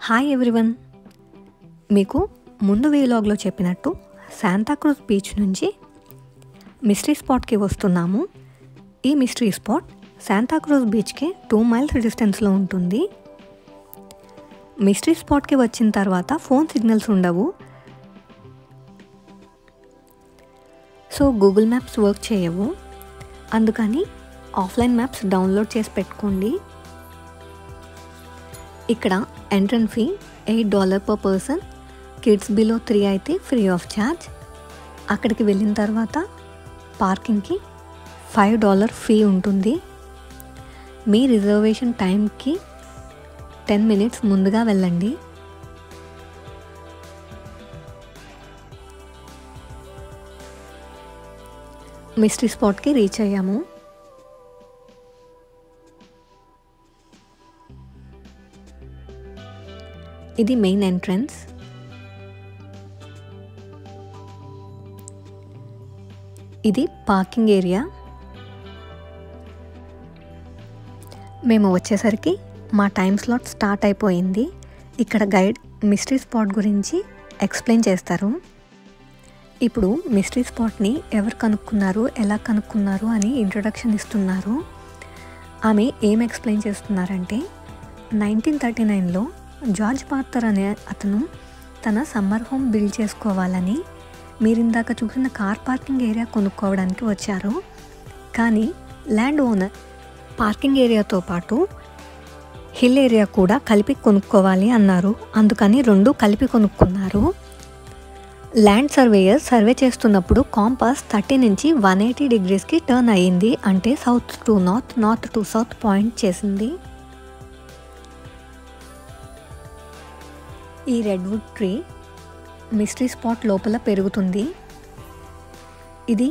Hi everyone, మీకు ముందు వీలాగ్లో చెప్పినట్టు శాంతాక్రూజ్ బీచ్ నుంచి మిస్టరీ స్పాట్కి వస్తున్నాము. ఈ మిస్టరీ స్పాట్ శాంతాక్రూజ్ బీచ్కి 2 మైల్స్ డిస్టెన్స్లో ఉంటుంది. మిస్టరీ స్పాట్కి వచ్చిన తర్వాత ఫోన్ సిగ్నల్స్ ఉండవు, సో గూగుల్ మ్యాప్స్ వర్క్ చేయవు. అందుకని ఆఫ్లైన్ మ్యాప్స్ డౌన్లోడ్ చేసి పెట్టుకోండి. ఇక్కడ entrance fee $8 per person, kids below 3 అయితే ఫ్రీ ఆఫ్ ఛార్జ్. అక్కడికి వెళ్ళిన తర్వాత పార్కింగ్కి $5 ఫీ ఉంటుంది. మీ రిజర్వేషన్ టైంకి 10 minutes ముందుగా వెళ్ళండి. మిస్టరీ స్పాట్కి రీచ్ అయ్యాము. ఇది మెయిన్ ఎంట్రన్స్. ఇది పార్కింగ్ ఏరియా. మేము వచ్చేసరికి మా టైం స్లాట్ స్టార్ట్ అయిపోయింది. ఇక్కడ గైడ్ మిస్టరీ స్పాట్ గురించి ఎక్స్ప్లెయిన్ చేస్తారు. ఇప్పుడు మిస్టరీ స్పాట్ని ఎవరు కనుక్కున్నారు, ఎలా కనుక్కున్నారు అని ఇంట్రొడక్షన్ ఇస్తున్నారు. ఆమె ఏం ఎక్స్ప్లెయిన్ చేస్తున్నారంటే 1939లో జార్జ్ పార్థర్ అనే అతను తన సమ్మర్ హోమ్ బిల్డ్ చేసుకోవాలని మీరు ఇందాక చూసిన కార్ పార్కింగ్ ఏరియా కొనుక్కోవడానికి వచ్చారు. కానీ ల్యాండ్ ఓనర్ పార్కింగ్ ఏరియాతో పాటు హిల్ ఏరియా కూడా కలిపి కొనుక్కోవాలి అన్నారు. అందుకని 2 కలిపి కొనుక్కున్నారు. ల్యాండ్ సర్వేయర్ సర్వే చేస్తున్నప్పుడు కాంపాస్ 30 నుంచి 180 degreesకి టర్న్ అయ్యింది. అంటే south to north, north to south point చేసింది. ఈ రెడ్వుడ్ ట్రీ మిస్టరీ స్పాట్ లోపల పెరుగుతుంది. ఇది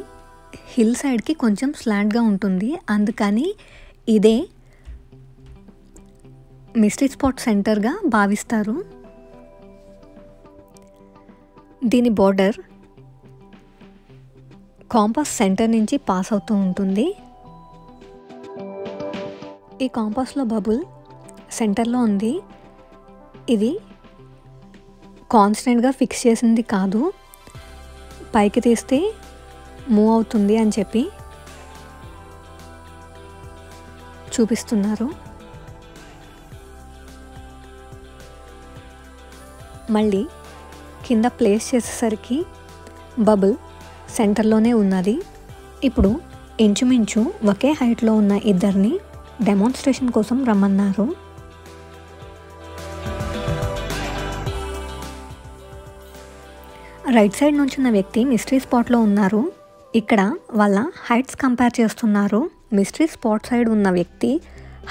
హిల్ సైడ్కి కొంచెం స్లాంట్గా ఉంటుంది. అందుకని ఇదే మిస్టరీ స్పాట్ సెంటర్గా భావిస్తారు. దీని బోర్డర్ కాంపాస్ సెంటర్ నుంచి పాస్ అవుతూ ఉంటుంది. ఈ కాంపాస్లో బబుల్ సెంటర్లో ఉంది. ఇది కాన్స్టెంట్గా ఫిక్స్ చేసింది కాదు, పైకి తీస్తే మూవ్ అవుతుంది అని చెప్పి చూపిస్తున్నారు. మళ్ళీ కింద ప్లేస్ చేసేసరికి బబుల్ సెంటర్లోనే ఉన్నది. ఇప్పుడు ఇంచుమించు ఒకే హైట్లో ఉన్న ఇద్దరిని డెమాన్స్ట్రేషన్ కోసం రమ్మన్నారు. రైట్ సైడ్ నుంచి ఉన్న వ్యక్తి మిస్టరీ స్పాట్లో ఉన్నారు. ఇక్కడ వాళ్ళ హైట్స్ కంపేర్ చేస్తున్నారు. మిస్టరీ స్పాట్ సైడ్ ఉన్న వ్యక్తి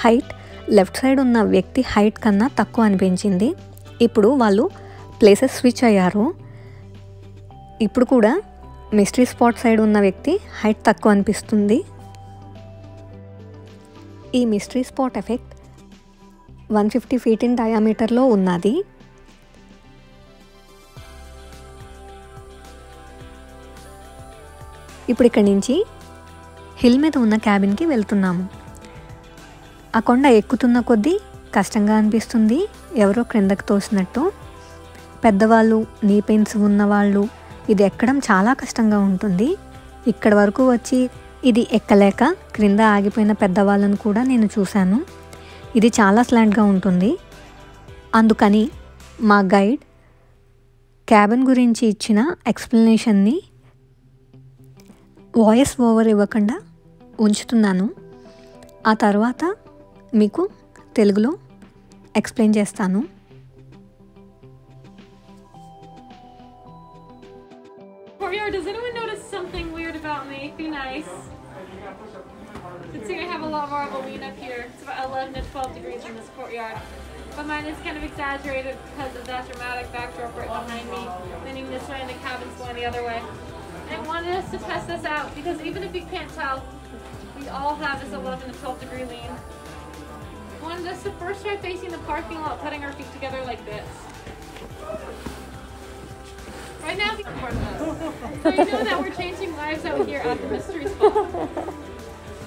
హైట్ లెఫ్ట్ సైడ్ ఉన్న వ్యక్తి హైట్ కన్నా తక్కువ అనిపించింది. ఇప్పుడు వాళ్ళు ప్లేసెస్ స్విచ్ అయ్యారు. ఇప్పుడు కూడా మిస్టరీ స్పాట్ సైడ్ ఉన్న వ్యక్తి హైట్ తక్కువ అనిపిస్తుంది. ఈ mystery spot effect 150 feet in డయామీటర్లో ఉన్నది. ఇప్పుడు ఇక్కడి నుంచి హిల్ మీద ఉన్న క్యాబిన్కి వెళ్తున్నాము. ఆ కొండ ఎక్కుతున్న కొద్దీ కష్టంగా అనిపిస్తుంది, ఎవరో క్రిందకు తోసినట్టు. పెద్దవాళ్ళు, నీ పెయిన్స్ ఉన్నవాళ్ళు ఇది ఎక్కడం చాలా కష్టంగా ఉంటుంది. ఇక్కడ వరకు వచ్చి ఇది ఎక్కలేక క్రింద ఆగిపోయిన పెద్దవాళ్ళను కూడా నేను చూశాను. ఇది చాలా స్లాంట్గా ఉంటుంది. అందుకని మా గైడ్ క్యాబిన్ గురించి ఇచ్చిన ఎక్స్ప్లెనేషన్ని వాయిస్ ఓవర్ ఇవ్వకుండా ఉంచుతున్నాను. ఆ తర్వాత మీకు తెలుగులో ఎక్స్ప్లెయిన్ చేస్తాను. Does anyone notice something weird about me? Be nice. Considering I have a lot more of a lean up here. It's about 11 to 12 degrees in this courtyard. But mine is kind of exaggerated because of that dramatic backdrop right behind me, leaning this way and the cabin's going the other way. I wanted us to test this out because even if you can't tell, we all have this 11 to 12 degree lean. I wanted us to first try facing the parking lot, putting our feet together like this. Right now, so you know that we're changing lives out here at the mystery spot.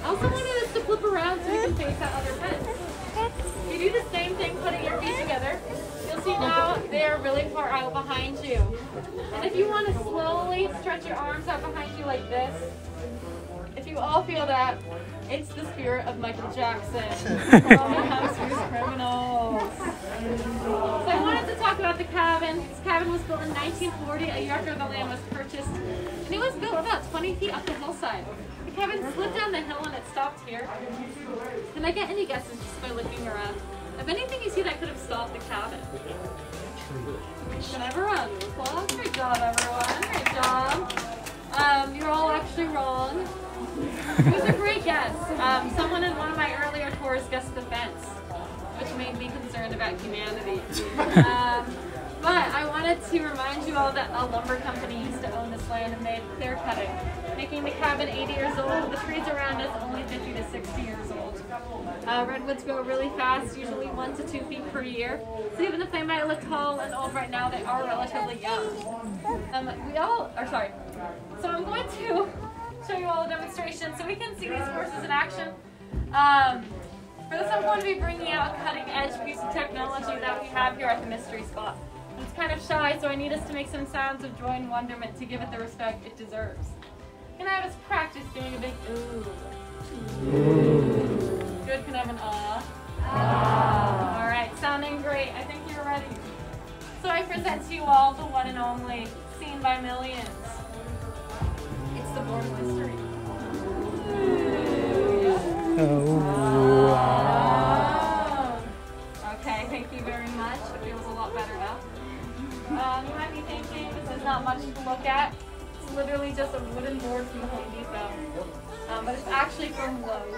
I also wanted us to flip around so we can face that other fence. You do the same thing, putting your feet together. You'll chair really far out behind you. And if you want to slowly stretch your arms out behind you like this, if you all feel that, it's the spirit of Michael Jackson. From the Hamsters Criminals. So I wanted to talk about the cabin. This cabin was built in 1940, a year after the land was purchased. And it was built about 20 feet up the hillside. The cabin slid down the hill and it stopped here. Can I get any guesses just by looking around? If anything you see that could have stopped the cabin? Can everyone applause? Great job, everyone. Great job. You're all actually wrong. It was a great guess. Someone in one of my earlier tours guessed the fence, which made me concerned about humanity. But I wanted to remind you all that a lumber company used to own this land and made clear cutting, making the cabin 80 years old. The trees around us only 50 to 60 years old. Redwoods grow really fast, usually 1 to 2 feet per year. So even if they might look tall and old right now, they are relatively young. So I'm going to show you all a demonstration so we can see these horses in action. For this, I'm going to be bringing out a cutting-edge piece of technology that we have here at the Mystery Spot. It's kind of shy, so I need us to make some sounds of joy and wonderment to give it the respect it deserves. Can I have us practice doing a big ooh? Ooh. Good, can I have an ah? Alright, sounding great. I think you're ready. So I present to you all the one and only, seen by millions. It's the Born Mystery. Okay, thank you very much. It feels a lot better now. You might be thinking this is not much to look at. It's literally just a wooden board from the Home Depot. But it's actually from Lowe's.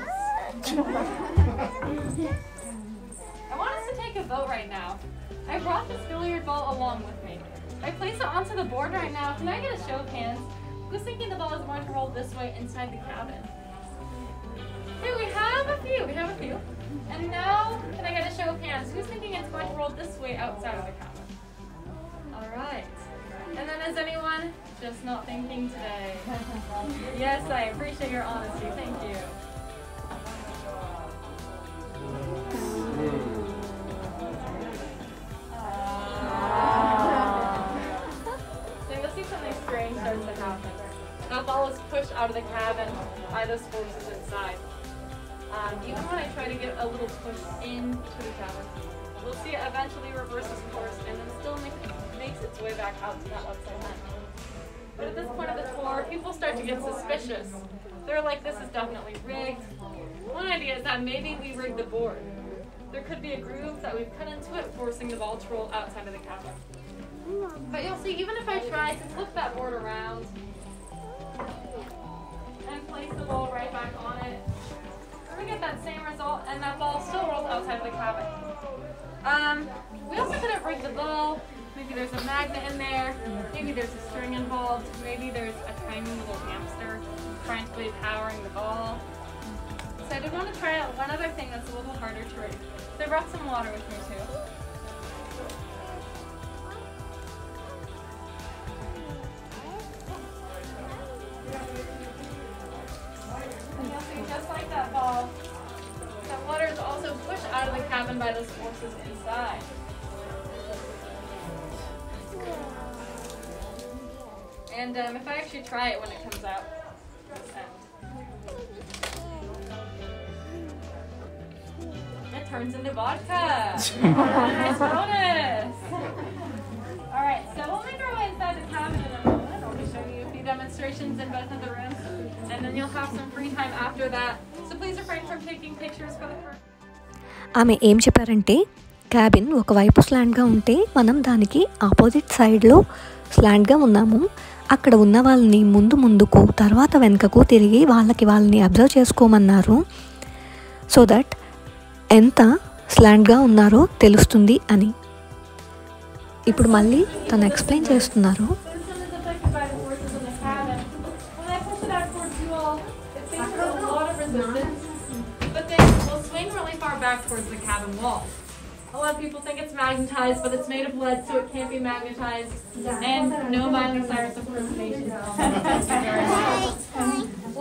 I want us to take a vote right now. I brought this billiard ball along with me. I place it onto the board right now. Can I get a show of hands? Who's thinking the ball is going to roll this way inside the cabin? Hey, we have a few. And now, can I get a show of hands? Who's thinking it's going to roll this way outside of the cabin? Alright. And then is anyone just not thinking today? Yes, I appreciate your honesty. Thank you. So you'll see something strange starts to happen. That ball is pushed out of the cabin by those forces inside. Even when I try to get a little push into the cabin, we'll see it eventually reverses course and then still makes its way back out to that outside end. But at this point of the tour, people start to get suspicious. They're like, this is definitely rigged. One idea is that maybe we rigged the board. There could be a groove that we've cut into it, forcing the ball to roll outside of the cabin. But you'll see, even if I try to flip that board around and place the ball right back on it, we get that same result, and that ball still rolls outside of the cabin. We also could have rigged the ball. Maybe there's a magnet in there. Maybe there's a string involved. Maybe there's a tiny little hamster frantically powering the ball. So I did want to try out one other thing that's a little harder to rig. So I brought some water with me too. And you'll see, just like that ball, that water is also pushed out of the cabin by those forces inside. And if I actually try it when it comes out, it turns into vodka. Nice bonus. Alright, so we'll make our way inside the cabin in a moment. I'll be showing you a few demonstrations in both of the rooms, and then you'll have some free time after that. So please refrain from taking pictures for the first. ఆమె ఏం చెప్పారంటే cabin ఒకవైపు స్లాంట్గా ఉంటే మనం దానికి opposite సైడ్లో స్లాంట్గా ఉన్నాము. అక్కడ ఉన్న వాళ్ళని ముందుకు తర్వాత వెనకకు తిరిగి వాళ్ళని అబ్జర్వ్ చేసుకోమన్నారు. సో దట్ ఎంత స్లాంట్గా ఉన్నారో తెలుస్తుంది అని. ఇప్పుడు మళ్ళీ తను ఎక్స్ప్లెయిన్ చేస్తున్నారు. Back towards the cabin wall. A lot of people think it's magnetized, but it's made of lead, so it can't be magnetized. And no Miley Cyrus impersonation. Thank you very much.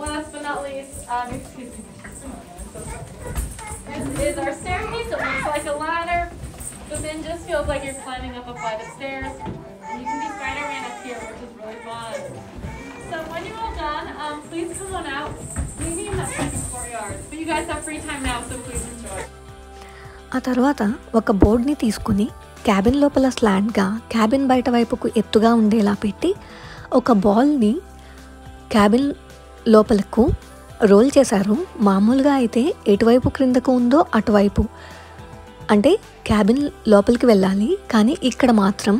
Last but not least, excuse me. This is our staircase. It looks like a ladder. Within just feels like you're climbing up a flight of stairs. And you can be Spider-Man up here, which is really fun. So when you're all done, please come on out. Maybe in that second courtyard. But you guys have free time now, so please enjoy. ఆ తర్వాత ఒక బోర్డ్ని తీసుకుని cabin లోపల స్లాంట్గా cabin బయట వైపుకు ఎత్తుగా ఉండేలా పెట్టి ఒక బాల్ని క్యాబిన్ లోపలకు రోల్ చేశారు. మామూలుగా అయితే ఎటువైపు క్రిందకు ఉందో అటువైపు, అంటే క్యాబిన్ లోపలికి వెళ్ళాలి. కానీ ఇక్కడ మాత్రం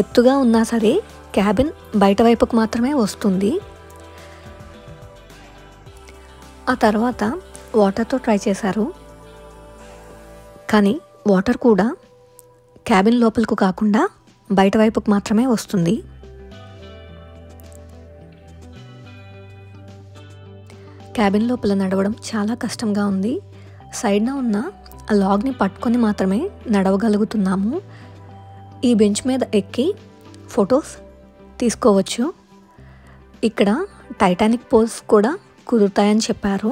ఎత్తుగా ఉన్నా సరే క్యాబిన్ బయట వైపుకు మాత్రమే వస్తుంది. ఆ తర్వాత వాటర్తో ట్రై చేశారు, కానీ వాటర్ కూడా క్యాబిన్ లోపలకు కాకుండా బయట వైపుకు మాత్రమే వస్తుంది. క్యాబిన్ లోపల నడవడం చాలా కష్టంగా ఉంది. సైడ్న ఉన్న ఆ లాగ్ని పట్టుకొని మాత్రమే నడవగలుగుతున్నాము. ఈ బెంచ్ మీద ఎక్కి ఫొటోస్ తీసుకోవచ్చు. ఇక్కడ టైటానిక్ పోజ్ కూడా కుదురుతాయని చెప్పారు.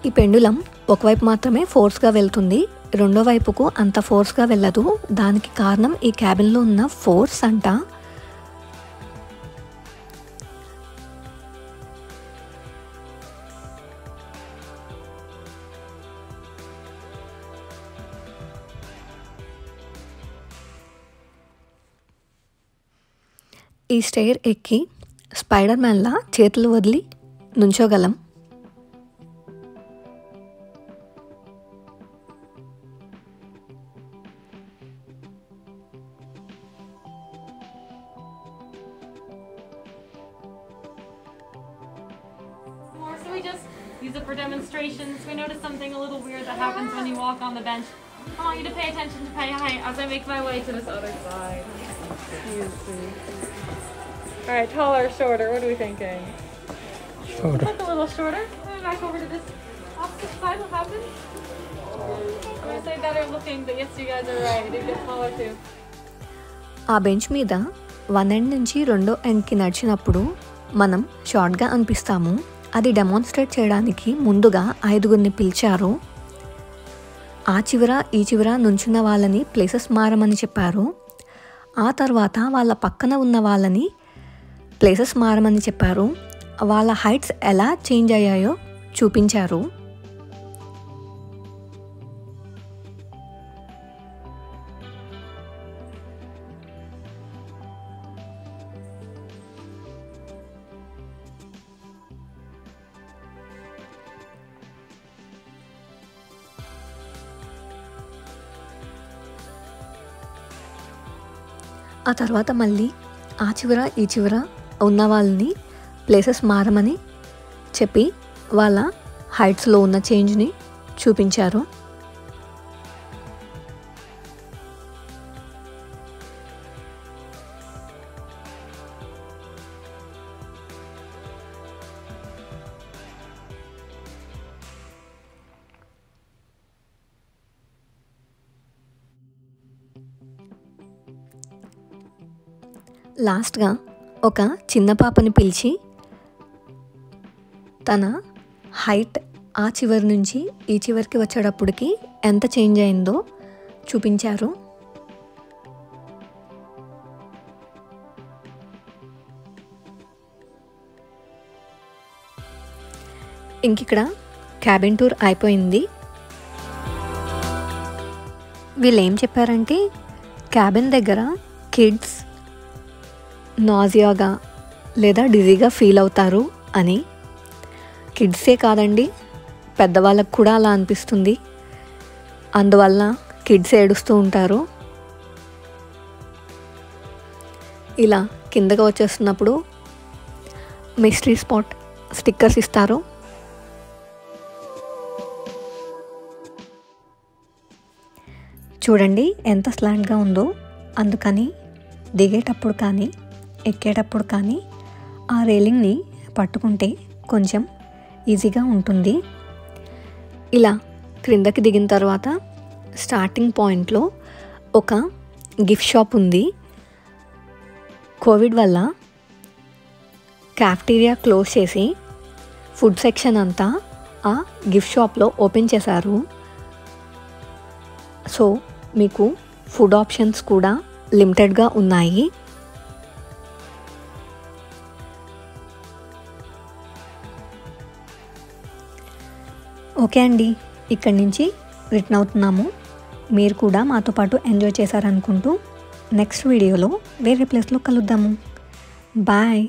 ఈ పెండులం ఒకవైపు మాత్రమే ఫోర్స్గా వెళ్తుంది, రెండో వైపుకు అంత ఫోర్స్గా వెళ్ళదు. దానికి కారణం ఈ క్యాబిన్లో ఉన్న ఫోర్స్ అంట. ఈ స్టైర్ ఎక్కి స్పైడర్ మ్యాన్లా చేతులు వదిలి నుంచోగలం. So we just use it for demonstrations. We noticed something a little weird that happens when you walk on the bench. I want you to pay attention to pay height as I make my way to this other side. Alright, taller or shorter? What are we thinking? Shorter. Look a little shorter. Moving back over to this opposite side. What happens? I'm going to say better looking, but yes, you guys are right. You get taller too. ఆ bench మీద one end నుంచి రెండో ఎండ్కి నడిచినప్పుడు మనం షార్ట్గా అనిపిస్తాము. అది demonstrate చేయడానికి ముందుగా 5గురిని పిలిచారు. ఆ చివర ఈ చివర నుంచున్న వాళ్ళని ప్లేసెస్ మారమని చెప్పారు. ఆ తర్వాత వాళ్ళ పక్కన ఉన్న వాళ్ళని ప్లేసెస్ మారమని చెప్పారు. వాళ్ళ హైట్స్ ఎలా చేంజ్ అయ్యాయో చూపించారు. ఆ తర్వాత మళ్ళీ ఆ చివర ఈ చివర ఉన్న వాళ్ళని ప్లేసెస్ మారమని చెప్పి వాళ్ళ హైట్స్లో ఉన్న చేంజ్ని చూపించారు. లాస్ట్గా ఒక చిన్న పాపని పిలిచి తన హైట్ ఆ చివరి నుంచి ఈ చివరికి వచ్చేటప్పటికి ఎంత చేంజ్ అయిందో చూపించారు. ఇంకిక్కడ క్యాబిన్ టూర్ అయిపోయింది. వీళ్ళు ఏం చెప్పారంటే క్యాబిన్ దగ్గర కిడ్స్ నాజియాగా లేదా డిజీగా ఫీల్ అవుతారు అని. కిడ్సే కాదండి, పెద్దవాళ్ళకు కూడా అలా అనిపిస్తుంది. అందువల్ల కిడ్స్ ఏడుస్తూ ఉంటారు. ఇలా కిందకు వచ్చేస్తున్నప్పుడు మిస్టరీ స్పాట్ స్టిక్కర్స్ ఇస్తారు. చూడండి ఎంత స్లాంట్గా ఉందో. అందుకని దిగేటప్పుడు కానీ ఎక్కేటప్పుడు కానీ ఆ రైలింగ్ని పట్టుకుంటే కొంచెం ఈజీగా ఉంటుంది. ఇలా క్రిందకి దిగిన తర్వాత స్టార్టింగ్ పాయింట్లో ఒక గిఫ్ట్ షాప్ ఉంది. కోవిడ్ వల్ల క్యాఫ్టీరియా క్లోజ్ చేసి ఫుడ్ సెక్షన్ అంతా ఆ గిఫ్ట్ షాప్లో ఓపెన్ చేశారు. సో మీకు ఫుడ్ ఆప్షన్స్ కూడా లిమిటెడ్గా ఉన్నాయి. ఓకే అండి, ఇక్కడి నుంచి రిటర్న్ అవుతున్నాము. మీరు కూడా మాతో పాటు ఎంజాయ్ చేశారనుకుంటూ నెక్స్ట్ వీడియోలో వేరే ప్లేస్లో కలుద్దాము. బాయ్.